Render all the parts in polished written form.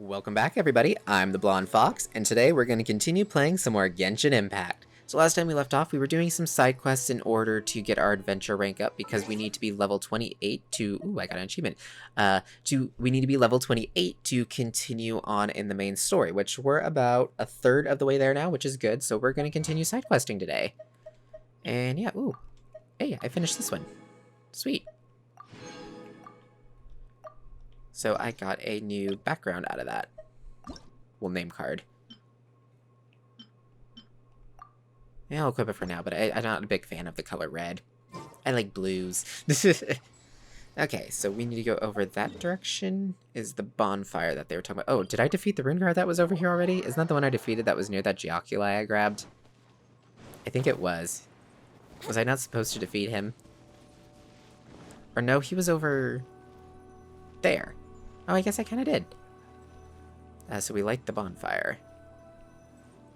Welcome back, everybody. I'm the Blonde Fox, and today we're going to continue playing some more Genshin Impact. So last time we left off, we were doing some side quests in order to get our adventure rank up because we need to be level 28 to... Ooh, I got an achievement. We need to be level 28 to continue on in the main story, which we're about a third of the way there now, which is good. So we're going to continue side questing today. And yeah, ooh. Hey, I finished this one. Sweet. So I got a new background out of that. Well, name card. Yeah, I'll equip it for now, but I'm not a big fan of the color red. I like blues. Okay, so we need to go over that direction. Is the bonfire that they were talking about. Oh, did I defeat the rune guard that was over here already? Isn't that the one I defeated that was near that Geoculi I grabbed? I think it was. Was I not supposed to defeat him? Or no, he was over there. Oh, I guess I kind of did. So we light the bonfire.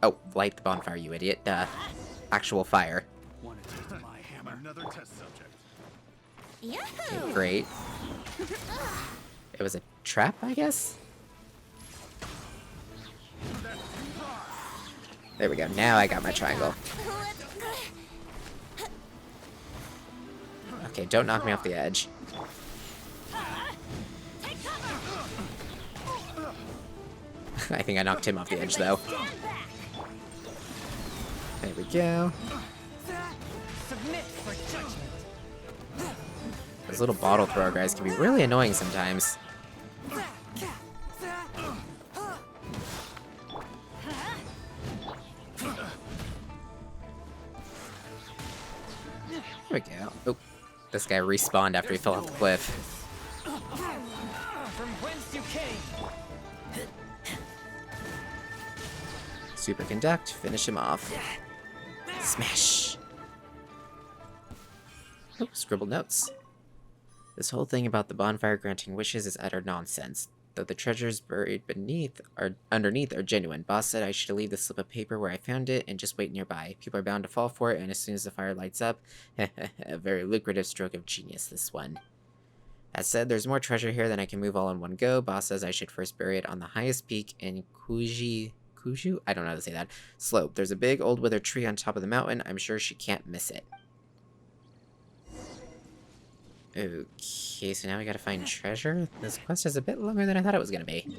Oh, light the bonfire, you idiot. Actual fire. Another test subject. Okay, great. It was a trap, I guess? There we go. Now I got my triangle. Okay, don't knock me off the edge. I think I knocked him off the edge, though. There we go. Those little bottle thrower guys can be really annoying sometimes. There we go. Oh, this guy respawned after he fell off the cliff. From whence you came. Super conduct, finish him off. Smash! Oh, scribbled notes. This whole thing about the bonfire granting wishes is utter nonsense. Though the treasures buried underneath are genuine. Boss said I should leave the slip of paper where I found it and just wait nearby. People are bound to fall for it, and as soon as the fire lights up, a very lucrative stroke of genius, this one. That said, there's more treasure here than I can move all in one go. Boss says I should first bury it on the highest peak in Kuju? I don't know how to say that. Slope. There's a big old withered tree on top of the mountain. I'm sure she can't miss it. Okay, so now we gotta find treasure. This quest is a bit longer than I thought it was gonna be.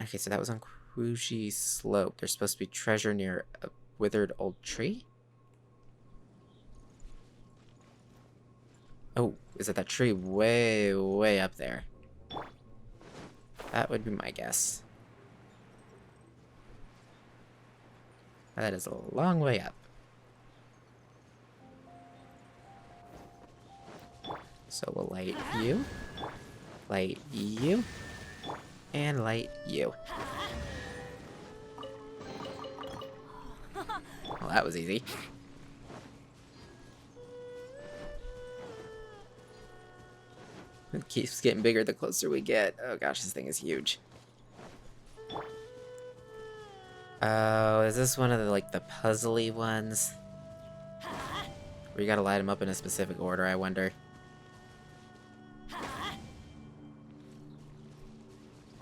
Okay, so that was on Kuju Slope. There's supposed to be treasure near a withered old tree? Oh, is it that tree way, way up there? That would be my guess. That is a long way up. So we'll light you, and light you. Well, that was easy. It keeps getting bigger the closer we get. Oh gosh, this thing is huge. Oh, is this one of the, like, the puzzly ones? Where you gotta light them up in a specific order, I wonder.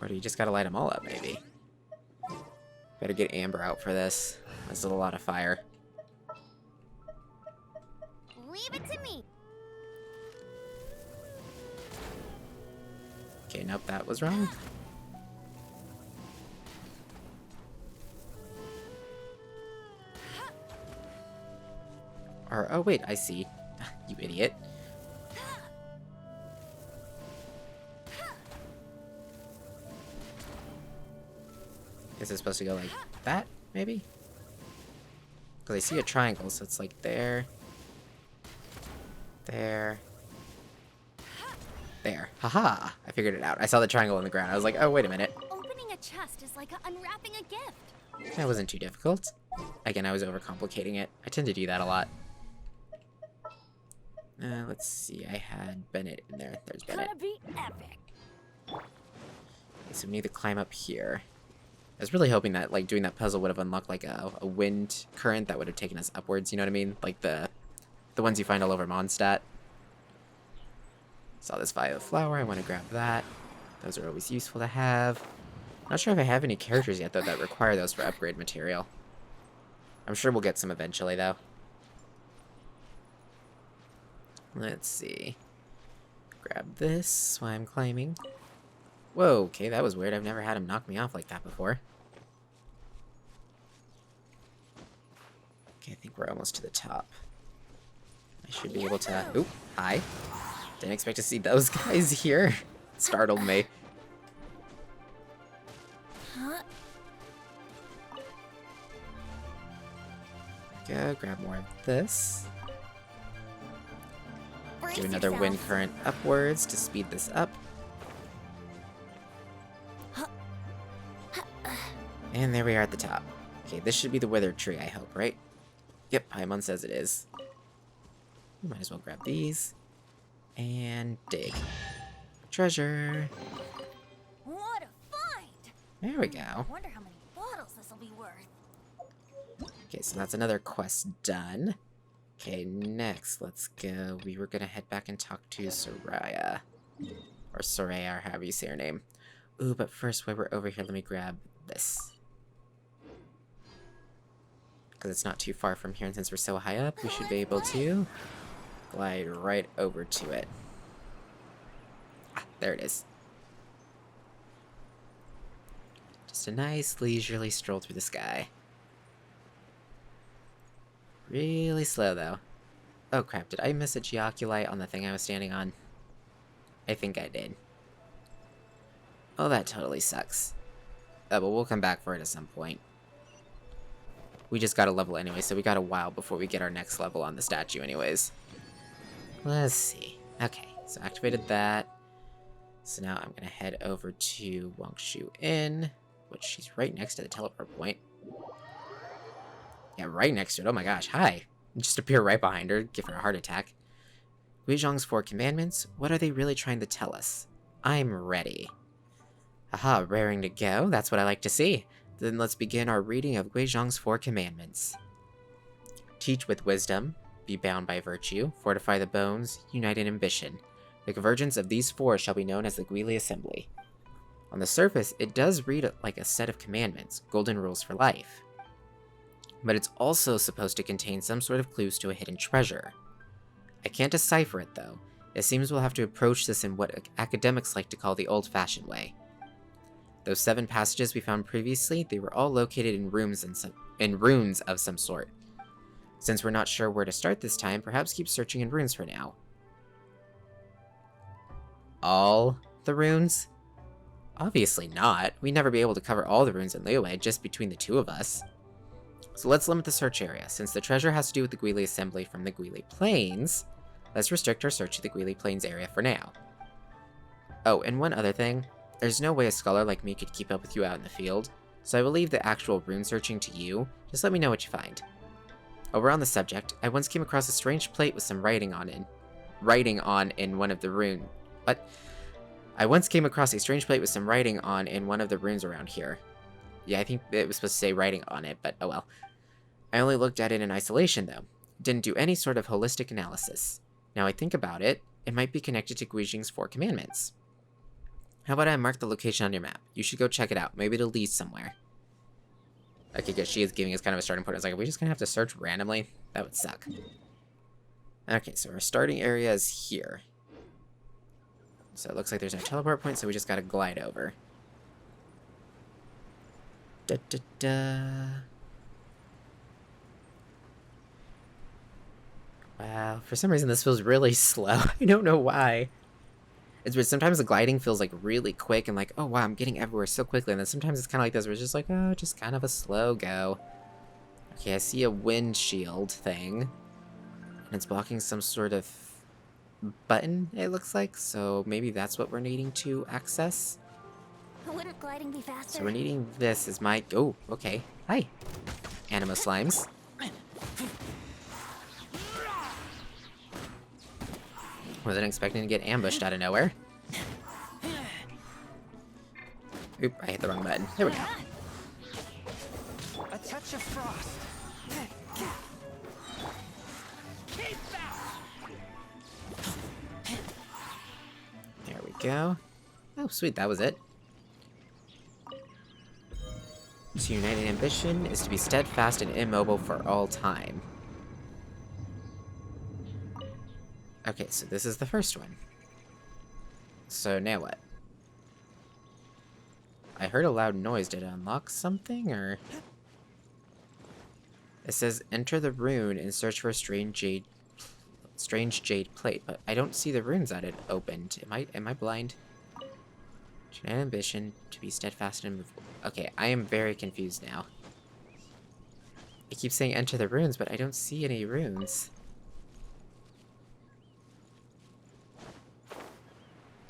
Or do you just gotta light them all up, maybe? Better get Amber out for this. This is a lot of fire. Leave it to me. Okay, nope, that was wrong. Or, oh wait, I see. You idiot. Is it supposed to go like that, maybe? Because I see a triangle, so it's like there. There. There. Haha! I figured it out. I saw the triangle on the ground. I was like, oh, wait a minute. Opening a chest is like unwrapping a gift. That wasn't too difficult. Again, I was overcomplicating it. I tend to do that a lot. Let's see. I had Bennett in there. There's Bennett. Gonna be epic. Okay, so we need to climb up here. I was really hoping that, like, doing that puzzle would have unlocked, like, a wind current that would have taken us upwards, you know what I mean? Like the ones you find all over Mondstadt. Saw this violet flower. I want to grab that. Those are always useful to have. Not sure if I have any characters yet, though, that require those for upgrade material. I'm sure we'll get some eventually, though. Let's see. Grab this while I'm climbing. Whoa, okay, that was weird. I've never had him knock me off like that before. Okay, I think we're almost to the top. I should be able to... Oop, hi. Didn't expect to see those guys here. Startled me. Go, grab more of this. Do another wind current upwards to speed this up. And there we are at the top. Okay, this should be the withered tree, I hope, right? Yep, Paimon says it is. Might as well grab these. And dig. Treasure. What a find! There we go. Wonder how many bottles this will be worth. Okay, so that's another quest done. Okay, next, let's go. We were gonna head back and talk to Soraya. Or Soraya, or however you say her name. Ooh, but first, while we're over here, let me grab this. Because it's not too far from here, and since we're so high up, we should be able to glide right over to it. Ah, there it is. Just a nice, leisurely stroll through the sky. Really slow, though. Oh, crap. Did I miss a Geoculite on the thing I was standing on? I think I did. Oh, that totally sucks. Oh, but we'll come back for it at some point. We just got a level anyway, so we got a while before we get our next level on the statue anyways. Let's see. Okay, so activated that. So now I'm going to head over to Wangshu Inn, which she's right next to the teleport point. Yeah, right next to it. Oh my gosh, hi. Just appear right behind her, give her a heart attack. Guizhong's 4 commandments, what are they really trying to tell us? I'm ready. Aha, raring to go, that's what I like to see. Then let's begin our reading of Guizhong's 4 commandments. Teach with wisdom, be bound by virtue, fortify the bones, unite in ambition. The convergence of these 4 shall be known as the Guili Assembly. On the surface, it does read like a set of commandments, golden rules for life. But it's also supposed to contain some sort of clues to a hidden treasure. I can't decipher it, though. It seems we'll have to approach this in what academics like to call the old-fashioned way. Those 7 passages we found previously, they were all located in runes of some sort. Since we're not sure where to start this time, perhaps keep searching in runes for now. All the runes? Obviously not. We'd never be able to cover all the runes in Liyue just between the 2 of us. So let's limit the search area. Since the treasure has to do with the Guili Assembly from the Guili Plains, let's restrict our search to the Guili Plains area for now. Oh, and one other thing. There's no way a scholar like me could keep up with you out in the field, so I will leave the actual rune searching to you. Just let me know what you find. Oh, we're on the subject. I once came across a strange plate with some writing on in one of the runes. What? I once came across a strange plate with some writing on in one of the runes around here. Yeah, I think it was supposed to say writing on it, but oh well. I only looked at it in isolation, though. Didn't do any sort of holistic analysis. Now I think about it, it might be connected to Guizhong's 4 commandments. How about I mark the location on your map? You should go check it out. Maybe it'll lead somewhere. Okay, good. She is giving us kind of a starting point. I was like, are we just gonna have to search randomly? That would suck. Okay, so our starting area is here. So it looks like there's no teleport point, so we just gotta glide over. Da da da. Wow, for some reason this feels really slow. I don't know why. It's weird. Sometimes the gliding feels like really quick and like, oh wow, I'm getting everywhere so quickly. And then sometimes it's kind of like this where it's just like, oh, just kind of a slow go. Okay, I see a windshield thing. And it's blocking some sort of button, it looks like. So maybe that's what we're needing to access. Wouldn't gliding be faster? So we're needing this as my... Oh, okay. Hi. Anima slimes. Wasn't expecting to get ambushed out of nowhere. Oop, I hit the wrong button. There we go. A touch of frost. There we go. Oh, sweet, that was it. So your united ambition is to be steadfast and immobile for all time. Okay, so this is the first one. So now what? I heard a loud noise. Did it unlock something, or...? It says, enter the rune and search for a strange jade plate, but I don't see the runes on it opened. Am I blind? An ambition to be steadfast and immovable. Okay, I am very confused now. It keeps saying enter the runes, but I don't see any runes.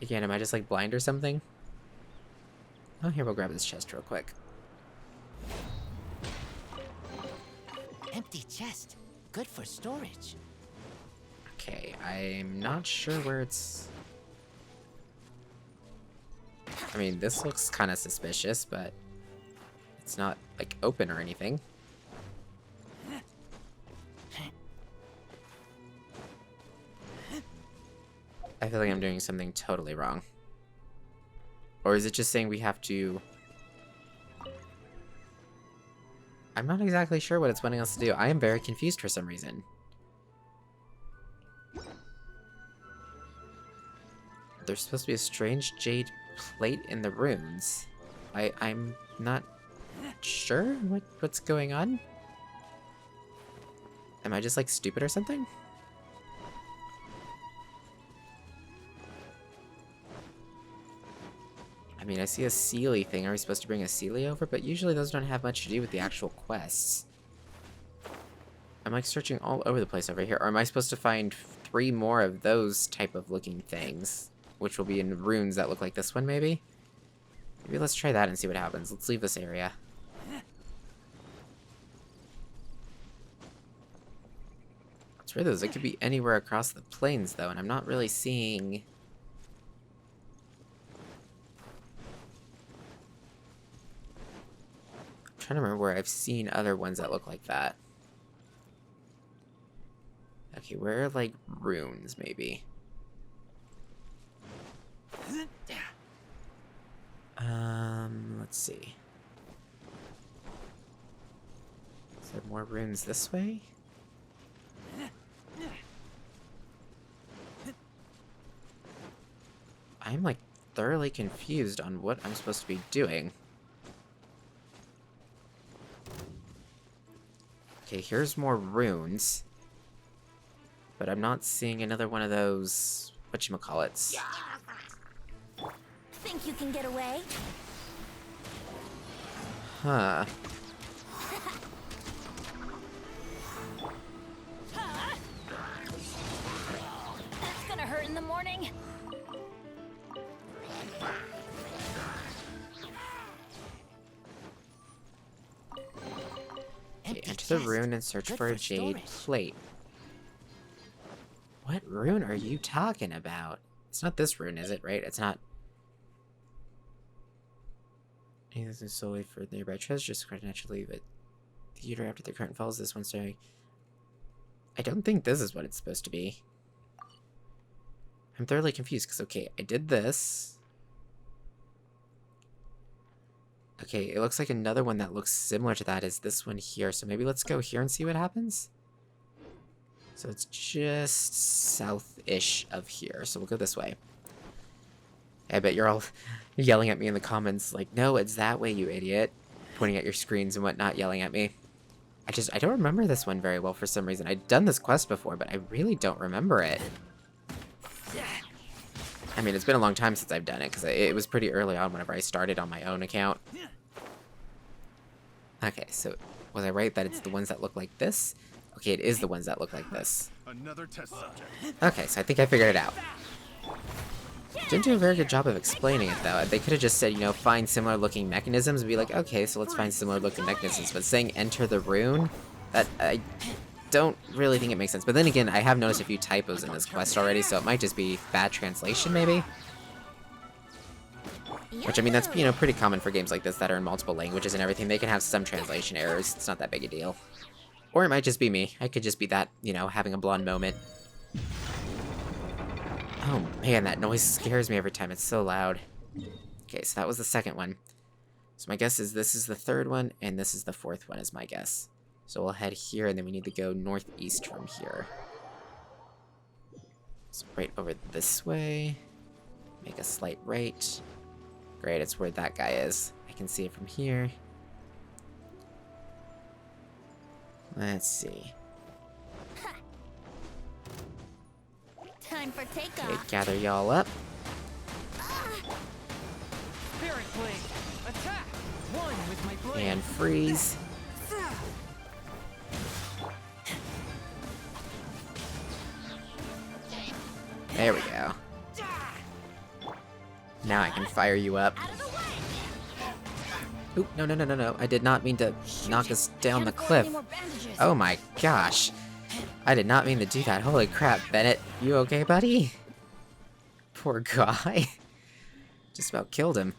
Again, am I just like blind or something? Oh, here, we'll grab this chest real quick. Empty chest. Good for storage. Okay, I'm not sure where it's... I mean, this looks kind of suspicious, but it's not, like, open or anything. I feel like I'm doing something totally wrong. Or is it just saying we have to... I'm not exactly sure what it's wanting us to do. I am very confused for some reason. There's supposed to be a strange jade plate in the runes. I'm not sure what's going on. Am I just like stupid or something? I mean, I see a Sealy thing. Are we supposed to bring a Sealy over? But usually those don't have much to do with the actual quests. I'm like searching all over the place over here. Or am I supposed to find 3 more of those type of looking things? Which will be in runes that look like this one, maybe? Maybe let's try that and see what happens. Let's leave this area. It's weird though, it could be anywhere across the plains though, and I'm not really seeing... I'm trying to remember where I've seen other ones that look like that. Okay, where are like runes, maybe? Let's see. Is there more runes this way? I'm like thoroughly confused on what I'm supposed to be doing. Okay, here's more runes. But I'm not seeing another one of those... whatchamacallits. Think you can get away? Huh. That's gonna hurt in the morning. Okay, enter the rune and search for a jade plate. What rune are you talking about? It's not this rune, is it? Right? It's not... This is solely for nearby treasure, just quite naturally, but theater after the current falls, this one's starting. I don't think this is what it's supposed to be. I'm thoroughly confused, because, okay, I did this. Okay, it looks like another one that looks similar to that is this one here, so maybe let's go here and see what happens. So it's just south-ish of here, so we'll go this way. I bet you're all yelling at me in the comments like, no, it's that way, you idiot. Pointing at your screens and whatnot, yelling at me. I don't remember this one very well for some reason. I'd done this quest before, but I really don't remember it. I mean, it's been a long time since I've done it, because it was pretty early on whenever I started on my own account. Okay, so was I right that it's the ones that look like this? Okay, it is the ones that look like this. Another test subject. Okay, so I think I figured it out. Didn't do a very good job of explaining it, though. They could have just said, you know, find similar-looking mechanisms and be like, okay, so let's find similar-looking mechanisms. But saying enter the rune, that I don't really think it makes sense. But then again, I have noticed a few typos in this quest already, so it might just be bad translation, maybe? Which, I mean, that's, you know, pretty common for games like this that are in multiple languages and everything. They can have some translation errors. It's not that big a deal. Or it might just be me. I could just be that, you know, having a blonde moment. Oh man, that noise scares me every time. It's so loud. Okay, so that was the second one. So my guess is this is the third one, and this is the fourth one, is my guess. So we'll head here, and then we need to go northeast from here. So right over this way. Make a slight right. Great, it's where that guy is. I can see it from here. Let's see. Time for Okay, takeoff. gather y'all up. Spirit blade, attack! One with my blade. And freeze. There we go. Now I can fire you up. Out of the way. Oop, no, no, no, no, no. I did not mean to knock us down the Can't afford cliff. any more bandages. Oh my gosh. I did not mean to do that. Holy crap, Bennett. You okay, buddy? Poor guy. Just about killed him.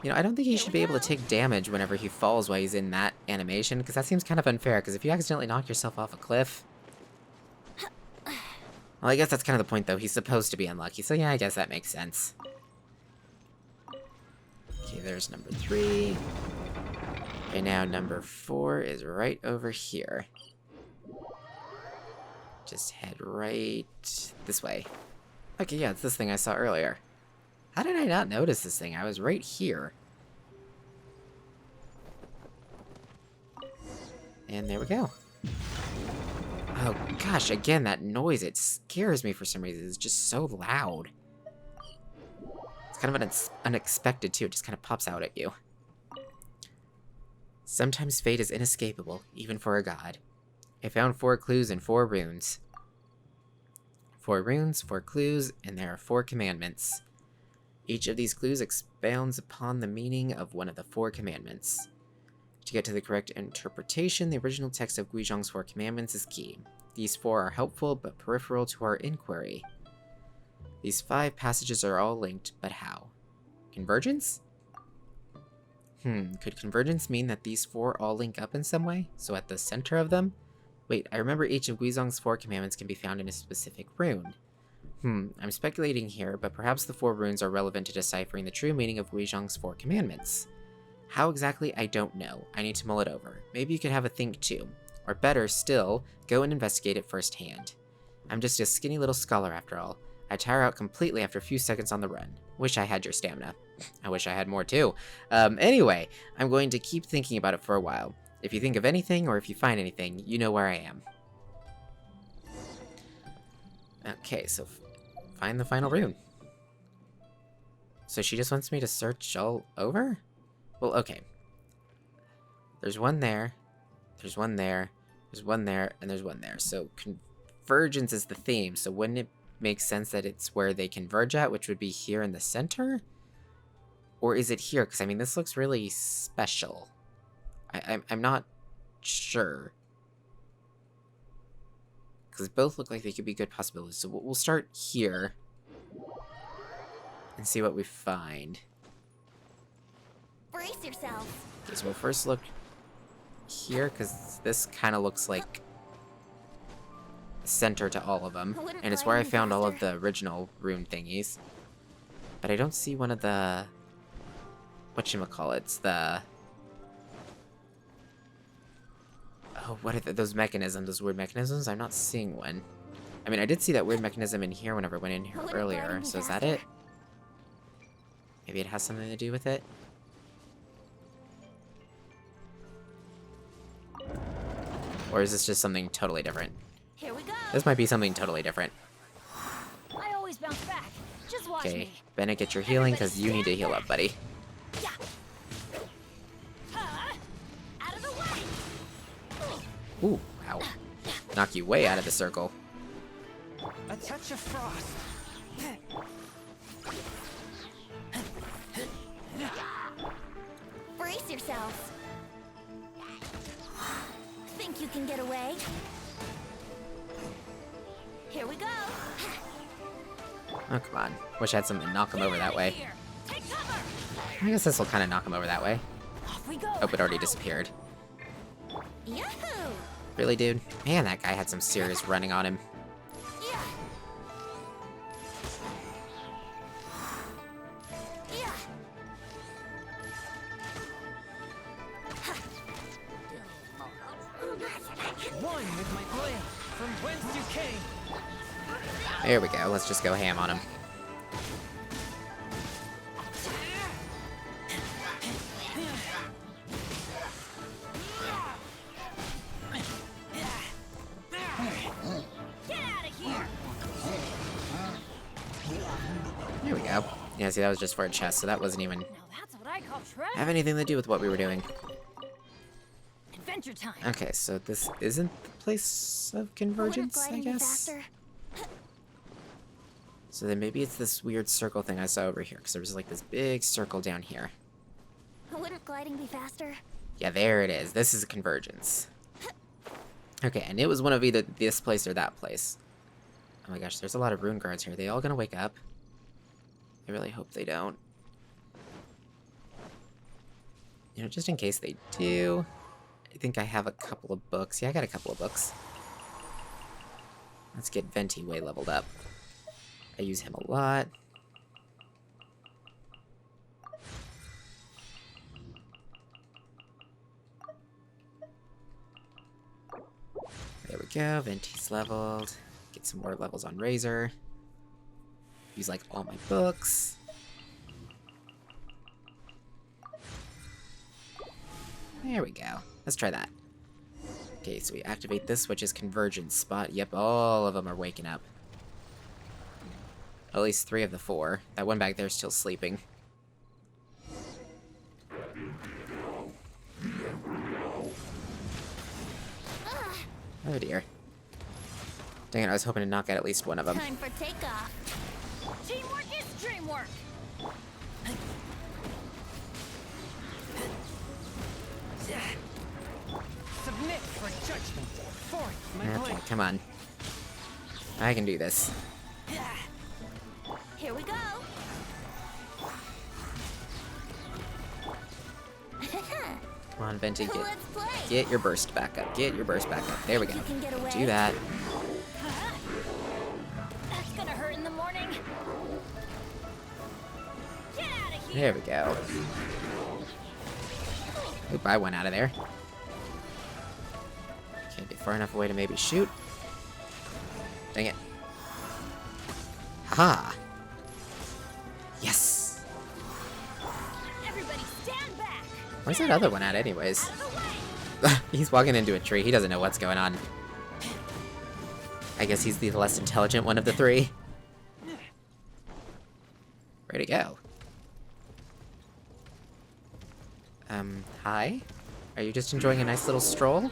You know, I don't think he should be able to take damage whenever he falls while he's in that animation, because that seems kind of unfair, because if you accidentally knock yourself off a cliff... Well, I guess that's kind of the point, though. He's supposed to be unlucky, so yeah, I guess that makes sense. Okay, there's number 3. Okay, now number 4 is right over here. Just head right this way. Okay, yeah, it's this thing I saw earlier. How did I not notice this thing? I was right here. And there we go. Oh gosh, again, that noise, it scares me for some reason. It's just so loud. It's kind of unexpected, too. It just kind of pops out at you. Sometimes fate is inescapable, even for a god. I found 4 clues and 4 runes. 4 runes, 4 clues, and there are 4 commandments. Each of these clues expounds upon the meaning of one of the 4 commandments. To get to the correct interpretation, the original text of Guizhong's 4 commandments is key. These 4 are helpful, but peripheral to our inquiry. These 5 passages are all linked, but how? Convergence? Could convergence mean that these 4 all link up in some way? So at the center of them? Wait, I remember each of Guizhong's 4 commandments can be found in a specific rune. I'm speculating here, but perhaps the 4 runes are relevant to deciphering the true meaning of Guizhong's 4 commandments. How exactly, I don't know. I need to mull it over. Maybe you could have a think too. Or better still, go and investigate it firsthand. I'm just a skinny little scholar after all. I tire out completely after a few seconds on the run. Wish I had your stamina. I wish I had more too. Anyway, I'm going to keep thinking about it for a while. If you think of anything, or if you find anything, you know where I am. Okay, so find the final rune. So she just wants me to search all over? Well, okay. There's one there, there's one there, there's one there, and there's one there. So convergence is the theme, so wouldn't it make sense that it's where they converge at, which would be here in the center? Or is it here? Because, I mean, this looks really special. I'm not sure. Because both look like they could be good possibilities. So we'll start here. And see what we find. Brace yourself. Okay, so we'll first look here, because this kind of looks like a center to all of them. And it's where I found all of the original rune thingies. But I don't see one of the... whatchamacallits, the... Oh, what are those mechanisms? Those weird mechanisms? I'm not seeing one. I mean, I did see that weird mechanism in here whenever I went in here earlier, so is that it? Maybe it has something to do with it? Or is this just something totally different? Here we go. This might be something totally different. I always bounce back. Just watch Okay, me. Bennett, get your healing, because you need to heal up, buddy. Yeah. Out of the way. Ooh, wow. Knock you way out of the circle. A touch of frost. Brace yourselves. Think you can get away? Here we go. Oh, come on. Wish I had something to knock him over that way. Here. Take cover. I guess this will kind of knock him over that way. Off we go. Oh, it already disappeared. Yahoo! Really, dude? Man, that guy had some serious running on him. Yeah. There we go. Let's just go ham on him. There we go. Yeah, see, that was just for a chest, so that wasn't even Now that's what I call treasure. have anything to do with what we were doing. Adventure time. Okay, so this isn't the place of convergence, I guess? So then maybe it's this weird circle thing I saw over here, because there was like this big circle down here. Wouldn't gliding be faster? Yeah, there it is. This is a convergence. Okay, and it was one of either this place or that place. Oh my gosh, there's a lot of rune guards here. Are they all gonna wake up? I really hope they don't. You know, just in case they do, I think I have a couple of books. Yeah, I got a couple of books. Let's get Venti way leveled up. I use him a lot. There we go, Venti's leveled. Get some more levels on Razor. Use like all my books. There we go. Let's try that. Okay, so we activate this, which is Convergence Spot. Yep, all of them are waking up. At least 3 of the 4. That one back there is still sleeping. Oh dear. Dang it, I was hoping to knock out at least one of them. Time for takeoff. Teamwork is dreamwork. Submit for judgment. Forth, my Okay, blade. come on. I can do this. Here we go. Come on, Venti, Let's play. get your burst back up. Get your burst back up. There we go. You can get away. Do that. That's gonna hurt in the morning. Get out of here. There we go. Oop, I went out of there. Can't be far enough away to maybe shoot. Dang it. Haha! Yes! Everybody stand back. Where's that other one at anyways? Out of the way. He's walking into a tree. He doesn't know what's going on. I guess he's the less intelligent one of the 3. Where'd he go? Hi? Are you just enjoying a nice little stroll? Out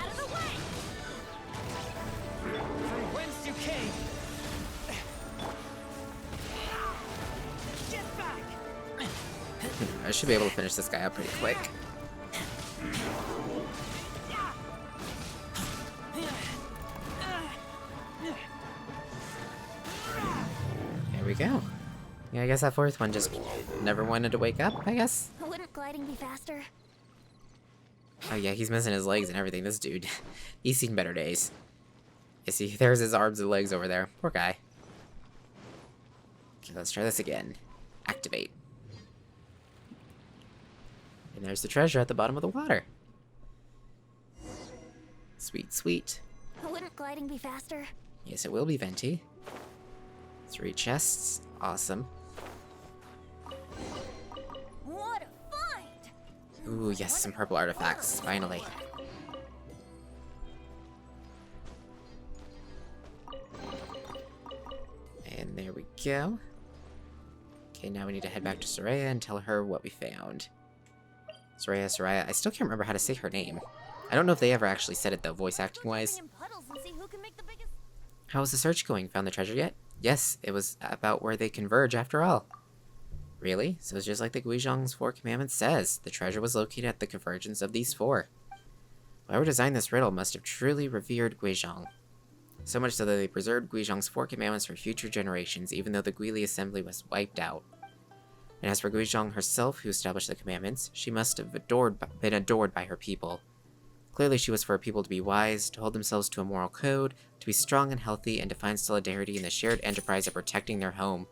of the way. From whence you came. Get back. I should be able to finish this guy up pretty quick. There we go. Yeah, I guess that 4th one just never wanted to wake up, I guess? Wouldn't gliding be faster? Oh yeah, he's missing his legs and everything. This dude, he's seen better days. You see, there's his arms and legs over there. Poor guy. Okay, let's try this again. Activate. And there's the treasure at the bottom of the water. Sweet, sweet. Wouldn't gliding be faster? Yes, it will be Venti. 3 chests. Awesome. What a find! Ooh, yes, some purple artifacts. Finally. And there we go. Okay, now we need to head back to Soraya and tell her what we found. Soraya. I still can't remember how to say her name. I don't know if they ever actually said it though, voice acting wise. In puddles and see who can make the biggest. How was the search going? Found the treasure yet? Yes, it was about where they converge after all. Really? So it's just like the Guizhong's 4 commandments says. The treasure was located at the convergence of these 4. Whoever designed this riddle must have truly revered Guizhong. So much so that they preserved Guizhong's 4 commandments for future generations, even though the Guili assembly was wiped out. And as for Guizhong herself, who established the commandments, she must have been adored by her people. Clearly she was for her people to be wise, to hold themselves to a moral code, to be strong and healthy, and to find solidarity in the shared enterprise of protecting their home,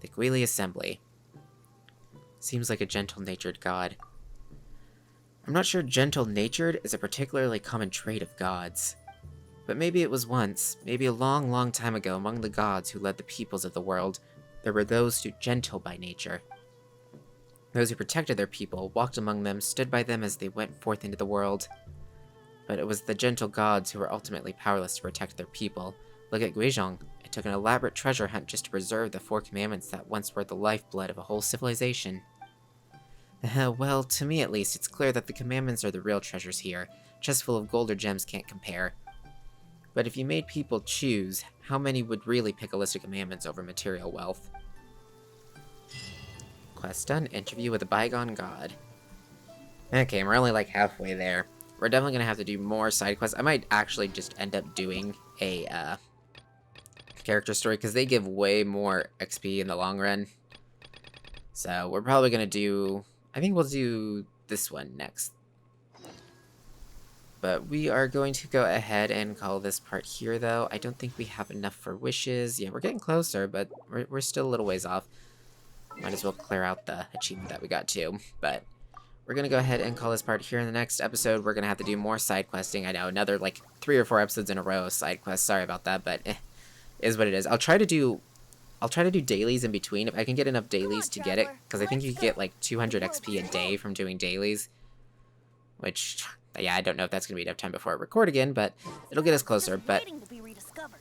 the Guili assembly. Seems like a gentle-natured god. I'm not sure gentle-natured is a particularly common trait of gods. But maybe it was once, maybe a long, long time ago, among the gods who led the peoples of the world, there were those who gentle by nature. Those who protected their people, walked among them, stood by them as they went forth into the world. But it was the gentle gods who were ultimately powerless to protect their people. Look at Guizhong. It took an elaborate treasure hunt just to preserve the 4 commandments that once were the lifeblood of a whole civilization. Well, to me at least, it's clear that the commandments are the real treasures here. Chests full of gold or gems can't compare. But if you made people choose, how many would really pick a list of commandments over material wealth? Quest done. Interview with a bygone god. Okay, we're only like halfway there. We're definitely gonna have to do more side quests. I might actually just end up doing a character story, because they give way more XP in the long run. So we're probably gonna do... I think we'll do this one next. But we are going to go ahead and call this part here, though. I don't think we have enough for wishes. Yeah, we're getting closer, but we're still a little ways off. Might as well clear out the achievement that we got, too. But we're going to go ahead and call this part here. In the next episode, we're going to have to do more side questing. I know, another, like, 3 or 4 episodes in a row of side quests. Sorry about that, but is what it is. I'll try to do dailies in between, if I can get enough dailies to get it, because I think you get like 200 XP a day from doing dailies, which, yeah, I don't know if that's going to be enough time before I record again, but it'll get us closer. But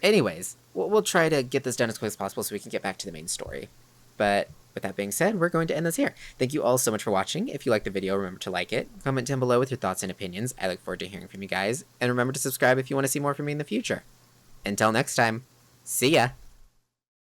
anyways, we'll try to get this done as quick as possible so we can get back to the main story. But with that being said, we're going to end this here. Thank you all so much for watching. If you liked the video, remember to like it, comment down below with your thoughts and opinions. I look forward to hearing from you guys, and remember to subscribe if you want to see more from me in the future. Until next time, see ya!